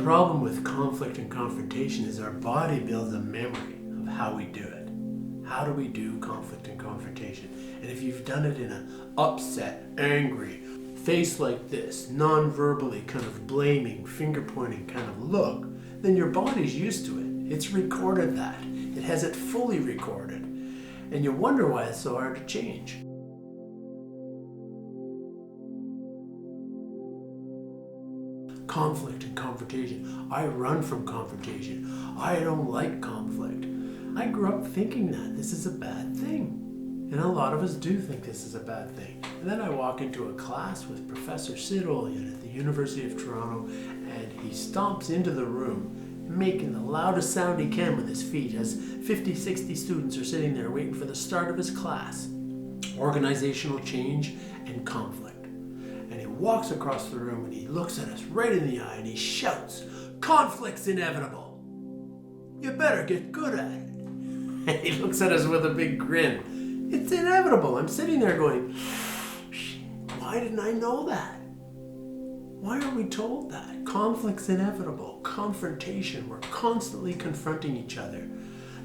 problem with conflict and confrontation is our body builds a memory of how we do it. How do we do conflict and confrontation? And if you've done it in an upset, angry, face like this, non-verbally kind of blaming, finger pointing kind of look, then your body's used to it. It's recorded that. It has it fully recorded. And you wonder why it's so hard to change. Conflict and confrontation. I run from confrontation. I don't like conflict. I grew up thinking that this is a bad thing. And a lot of us do think this is a bad thing. And then I walk into a class with Professor Sid Olian at the University of Toronto, and he stomps into the room, making the loudest sound he can with his feet as 50, 60 students are sitting there waiting for the start of his class. Organizational change and conflict. And he walks across the room and he looks at us right in the eye and he shouts, "Conflict's inevitable. You better get good at it." And he looks at us with a big grin. It's inevitable. I'm sitting there going, why didn't I know that? Why aren't we told that? Conflict's inevitable. Confrontation. We're constantly confronting each other.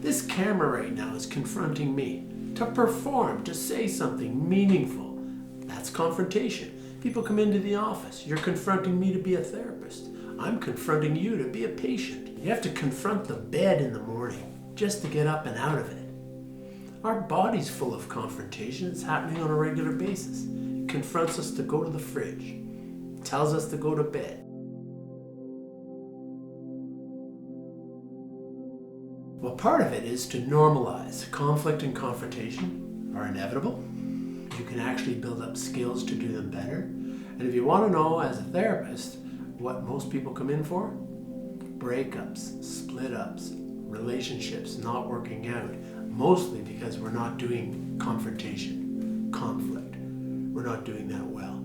This camera right now is confronting me to perform, to say something meaningful. That's confrontation. People come into the office. You're confronting me to be a therapist. I'm confronting you to be a patient. You have to confront the bed in the morning just to get up and out of it. Our body's full of confrontation. It's happening on a regular basis. It confronts us to go to the fridge. It tells us to go to bed. Well, part of it is to normalize. Conflict and confrontation are inevitable. You can actually build up skills to do them better. And if you want to know as a therapist what most people come in for, breakups, split-ups, relationships not working out, mostly because we're not doing confrontation, conflict. We're not doing that well.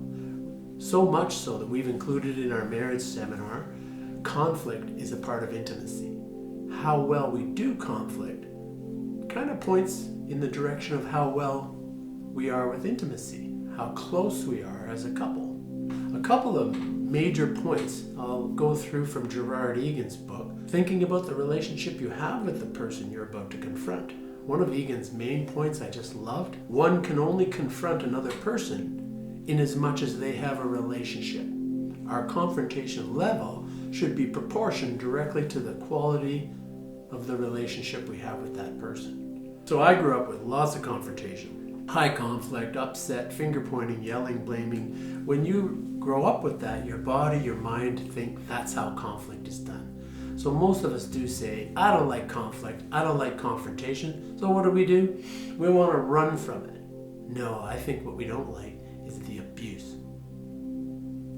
So much so that we've included in our marriage seminar, conflict is a part of intimacy. How well we do conflict kind of points in the direction of how well we are with intimacy, how close we are as a couple. A couple of major points I'll go through from Gerard, Egan's book, thinking about the relationship you have with the person you're about to confront. One of Egan's main points I just loved: one can only confront another person in as much as they have a relationship. Our confrontation level should be proportioned directly to the quality of the relationship we have with that person. So I grew up with lots of confrontation. High conflict, upset, finger pointing, yelling, blaming. When you grow up with that, your body, your mind think that's how conflict is done. So most of us do say, I don't like conflict, I don't like confrontation. So what do? We want to run from it. No, I think what we don't like is the abuse,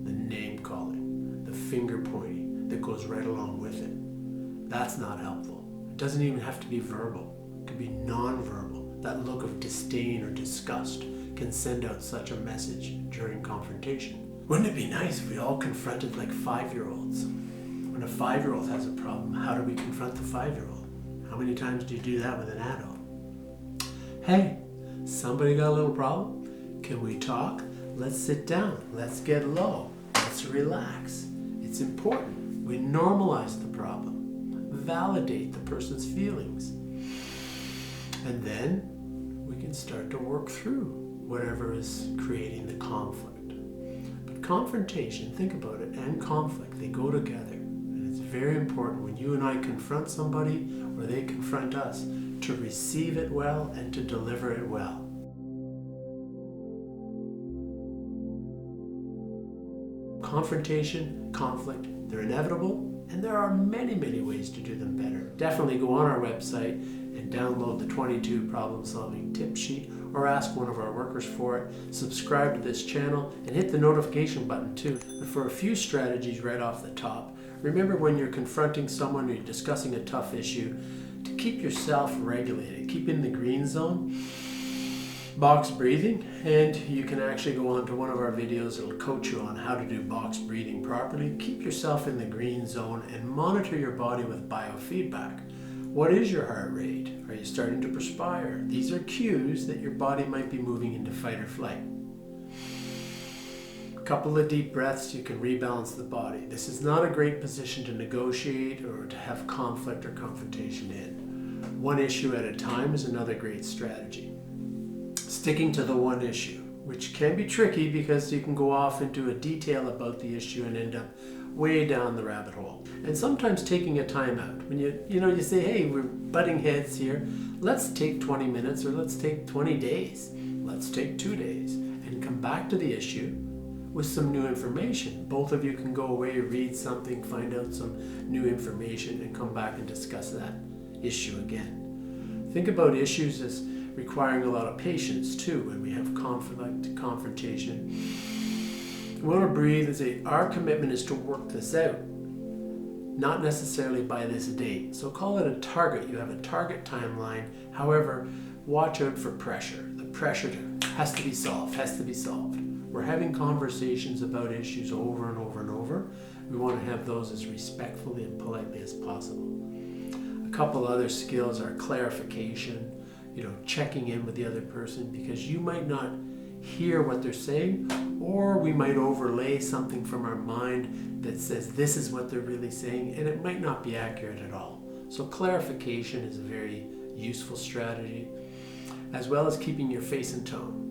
the name calling, the finger pointing that goes right along with it. That's not helpful. It doesn't even have to be verbal. It could be non-verbal. That look of disdain or disgust can send out such a message during confrontation. Wouldn't it be nice if we all confronted like 5-year-olds? When a 5-year-old has a problem, how do we confront the 5-year-old? How many times do you do that with an adult? Hey, somebody got a little problem? Can we talk? Let's sit down. Let's get low. Let's relax. It's important. We normalize the problem. Validate the person's feelings. And then we can start to work through whatever is creating the conflict. But confrontation, think about it, and conflict, they go together. And it's very important when you and I confront somebody or they confront us to receive it well and to deliver it well. Confrontation, conflict, they're inevitable, and there are many, many ways to do them better. Definitely go on our website and download the 22 problem-solving tip sheet, or ask one of our workers for it. Subscribe to this channel and hit the notification button too. But for a few strategies right off the top, remember when you're confronting someone or you're discussing a tough issue, to keep yourself regulated, keep in the green zone. Box breathing, and you can actually go on to one of our videos that'll coach you on how to do box breathing properly. Keep yourself in the green zone and monitor your body with biofeedback. What is your heart rate? Are you starting to perspire? These are cues that your body might be moving into fight or flight. A couple of deep breaths, you can rebalance the body. This is not a great position to negotiate or to have conflict or confrontation in. One issue at a time is another great strategy. Sticking to the one issue, which can be tricky because you can go off into a detail about the issue and end up way down the rabbit hole. And sometimes taking a time out. When you say, hey, we're butting heads here, let's take 20 minutes or let's take 20 days. Let's take 2 days and come back to the issue with some new information. Both of you can go away, read something, find out some new information, and come back and discuss that issue again. Think about issues as requiring a lot of patience too when we have conflict, confrontation. We want to breathe and say, our commitment is to work this out, not necessarily by this date. So call it a target. You have a target timeline. However, watch out for pressure. The pressure has to be solved, has to be solved. We're having conversations about issues over and over and over. We want to have those as respectfully and politely as possible. A couple other skills are clarification, checking in with the other person, because you might not hear what they're saying, or we might overlay something from our mind that says this is what they're really saying, and it might not be accurate at all. So clarification is a very useful strategy, as well as keeping your face and tone.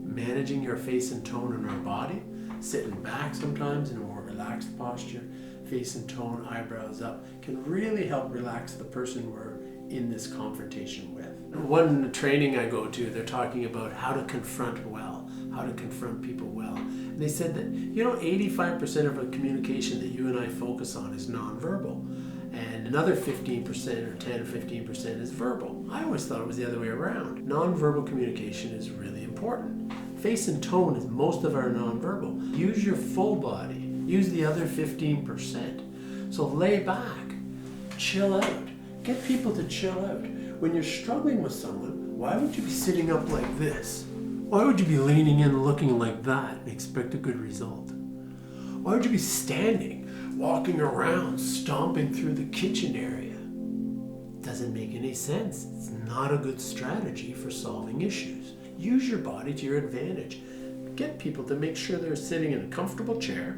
Managing your face and tone in our body, sitting back sometimes in a more relaxed posture, face and tone, eyebrows up, can really help relax the person we're in this confrontation with. One training I go to, they're talking about how to confront well, how to confront people well. And they said that, 85% of the communication that you and I focus on is nonverbal. And another 15% or 10 or 15% is verbal. I always thought it was the other way around. Nonverbal communication is really important. Face and tone is most of our nonverbal. Use your full body. Use the other 15%. So lay back, chill out. Get people to chill out. When you're struggling with someone, why would you be sitting up like this? Why would you be leaning in looking like that and expect a good result? Why would you be standing, walking around, stomping through the kitchen area? Doesn't make any sense. It's not a good strategy for solving issues. Use your body to your advantage. Get people to make sure they're sitting in a comfortable chair,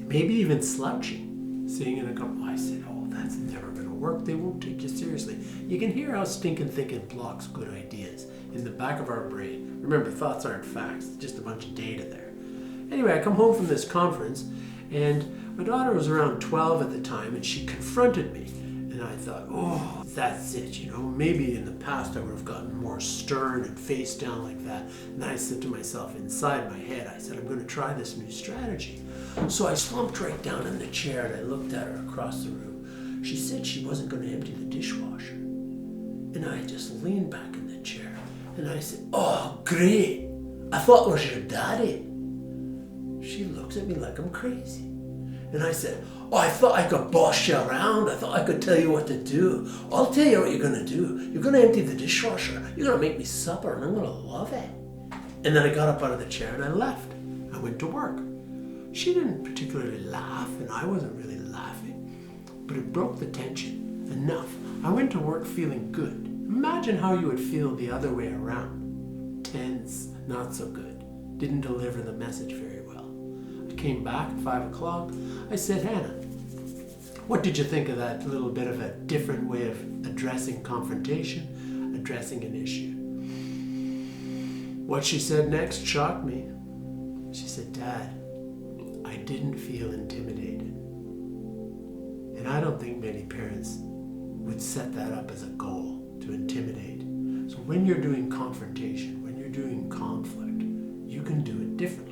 maybe even slouching, sitting in a comfortable. I said, that's never going to work. They won't take you seriously. You can hear how stinking thinking blocks good ideas in the back of our brain. Remember, thoughts aren't facts. It's just a bunch of data there. Anyway, I come home from this conference, and my daughter was around 12 at the time, and she confronted me. And I thought, that's it, maybe in the past I would have gotten more stern and face down like that. And I said to myself inside my head, I said, I'm going to try this new strategy. So I slumped right down in the chair and I looked at her across the room. She said she wasn't going to empty the dishwasher. And I just leaned back in the chair and I said, oh, great. I thought it was your daddy. She looks at me like I'm crazy. And I said, I thought I could boss you around. I thought I could tell you what to do. I'll tell you what you're going to do. You're going to empty the dishwasher. You're going to make me supper, and I'm going to love it. And then I got up out of the chair and I left. I went to work. She didn't particularly laugh, and I wasn't really laughing. But it broke the tension enough. I went to work feeling good. Imagine how you would feel the other way around. Tense, not so good. Didn't deliver the message very well. Came back at 5 o'clock. I said, Hannah, what did you think of that little bit of a different way of addressing confrontation, addressing an issue? What she said next shocked me. She said, Dad, I didn't feel intimidated. And I don't think many parents would set that up as a goal, to intimidate. So when you're doing confrontation, when you're doing conflict, you can do it differently.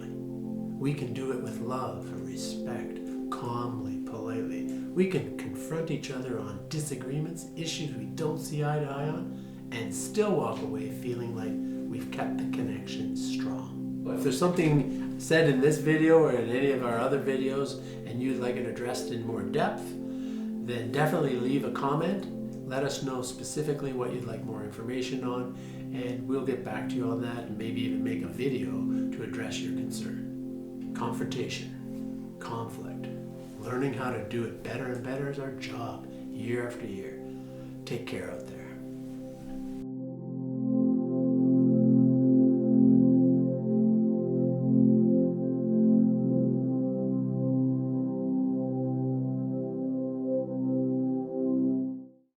We can do it with love and respect, calmly, politely. We can confront each other on disagreements, issues we don't see eye to eye on, and still walk away feeling like we've kept the connection strong. If there's something said in this video or in any of our other videos and you'd like it addressed in more depth, then definitely leave a comment. Let us know specifically what you'd like more information on, and we'll get back to you on that and maybe even make a video to address your concern. Confrontation, conflict, learning how to do it better and better is our job year after year. Take care out there.